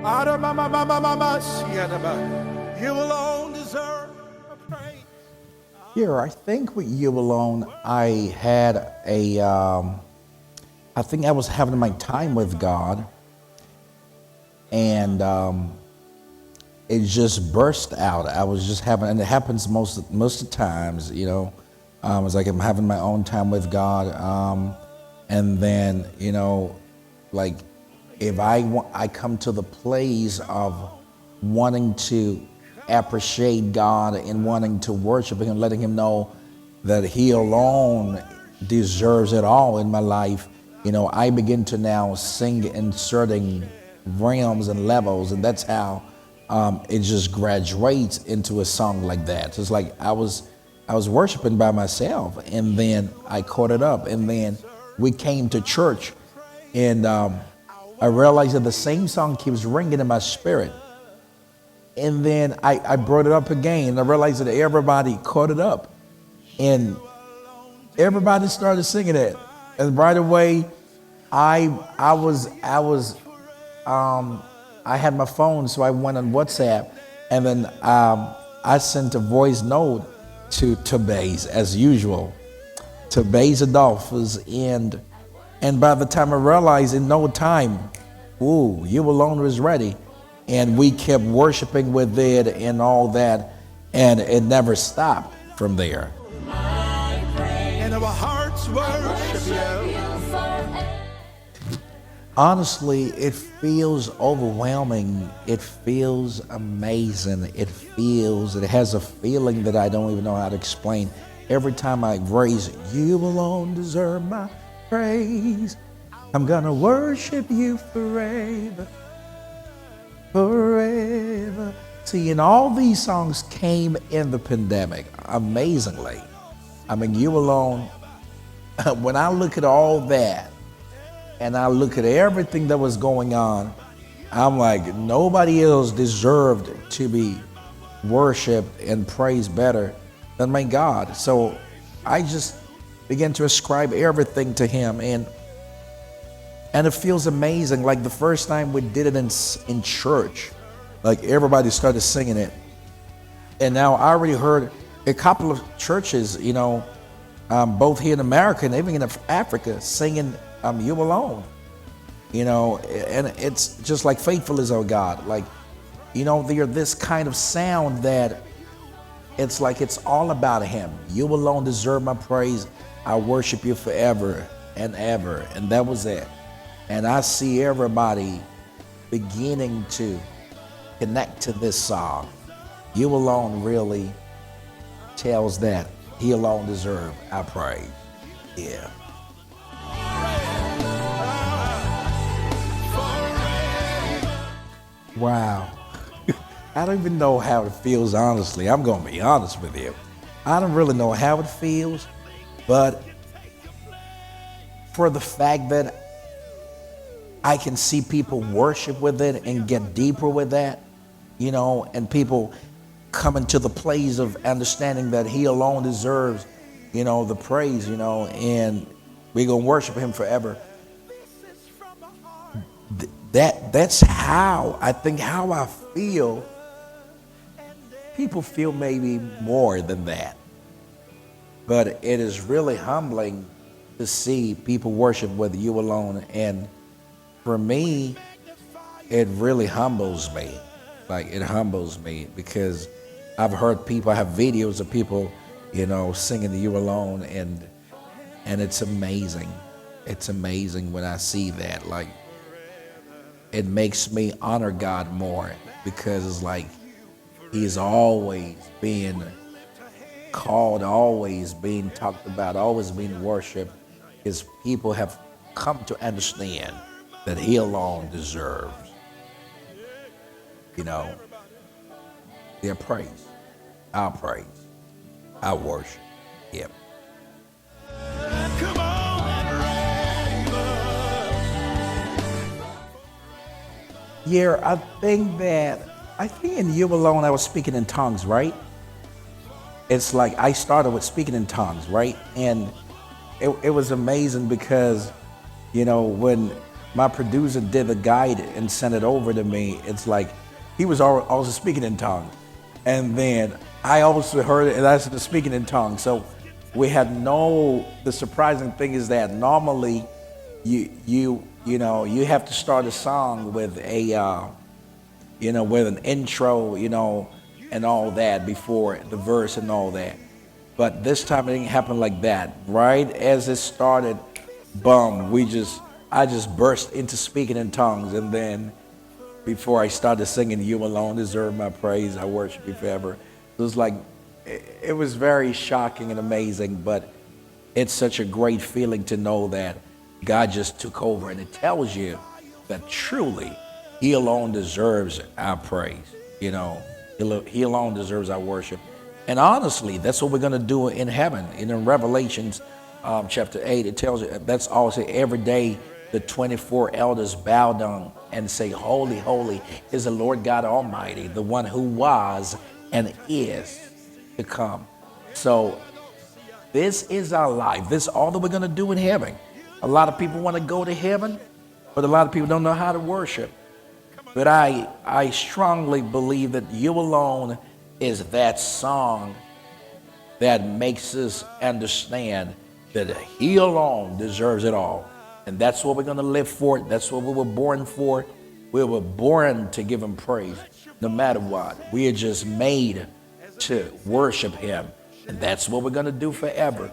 You alone deserve a praise. Here, I think with You Alone, I think I was having my time with God, and it just burst out. I was just having, and it happens most of the times, you know. It's like I'm having my own time with God, and then, you know, like if I come to the place of wanting to appreciate God and wanting to worship Him, letting Him know that He alone deserves it all in my life, you know, I begin to now sing in certain realms and levels, and that's how it just graduates into a song like that. It's like I was worshiping by myself, and then I caught it up, and then we came to church, and I realized that the same song keeps ringing in my spirit. And then I brought it up again, and I realized that everybody caught it up, and everybody started singing it. And right away, I had my phone, so I went on WhatsApp, and then I sent a voice note to Baze as usual, to Baze Adolphus, and by the time I realized, in no time, You Alone was ready. And we kept worshiping with it and all that, and it never stopped from there. And our hearts worship you. Honestly, it feels overwhelming. It feels amazing. It has a feeling that I don't even know how to explain. Every time I raise, You alone deserve my praise. I'm gonna worship You forever. Forever. See, and all these songs came in the pandemic, amazingly. I mean, You Alone, when I look at all that, and I look at everything that was going on, I'm like, nobody else deserved to be worshiped and praised better than my God. So I just began to ascribe everything to Him, and it feels amazing. Like the first time we did it in church, like everybody started singing it. And now I already heard a couple of churches, you know, both here in America and even in Africa, singing You Alone. You know, and it's just like faithful is our God. Like, you know, they're this kind of sound that it's like it's all about Him. You alone deserve my praise. I worship You forever and ever. And that was it. And I see everybody beginning to connect to this song. You alone really tells that He alone deserves our praise. Yeah. Wow. I don't even know how it feels, honestly. I'm going to be honest with you. I don't really know how it feels, but for the fact that I can see people worship with it and get deeper with that, you know, and people coming to the place of understanding that He alone deserves, you know, the praise, you know, and we're going to worship Him forever. That's how I think, how I feel. People feel maybe more than that, but it is really humbling to see people worship with You alone. And for me, it really humbles me. Like, it humbles me, because I've heard people, I have videos of people, you know, singing You Alone, and it's amazing. It's amazing when I see that. Like, it makes me honor God more, because it's like He's always being called, always being talked about, always being worshiped. His people have come to understand that He alone deserves, you know, their praise, our worship. Him. Come on, Yeah, I think in You Alone I was speaking in tongues, right? It's like I started with speaking in tongues, right? And it was amazing, because, you know, when my producer did the guide and sent it over to me. It's like he was also speaking in tongues, and then I also heard it, and I started speaking in tongues. So we had the surprising thing is that normally you have to start a song with with an intro, and all that before the verse and all that. But this time it didn't happen like that. Right as it started, boom, I just burst into speaking in tongues, and then before I started singing, "You alone deserve my praise, I worship you forever." It was like, it was very shocking and amazing, but it's such a great feeling to know that God just took over, and it tells you that truly He alone deserves our praise. He alone deserves our worship. And honestly, that's what we're going to do in heaven. In Revelations chapter 8, it tells you that's also every day the 24 elders bow down and say, "Holy, holy is the Lord God Almighty, the one who was and is to come." So this is our life. This is all that we're going to do in heaven. A lot of people want to go to heaven, but a lot of people don't know how to worship. But I strongly believe that "You Alone" is that song that makes us understand that He alone deserves it all. And that's what we're going to live for. That's what we were born for. We were born to give Him praise no matter what. We are just made to worship Him. And that's what we're going to do forever.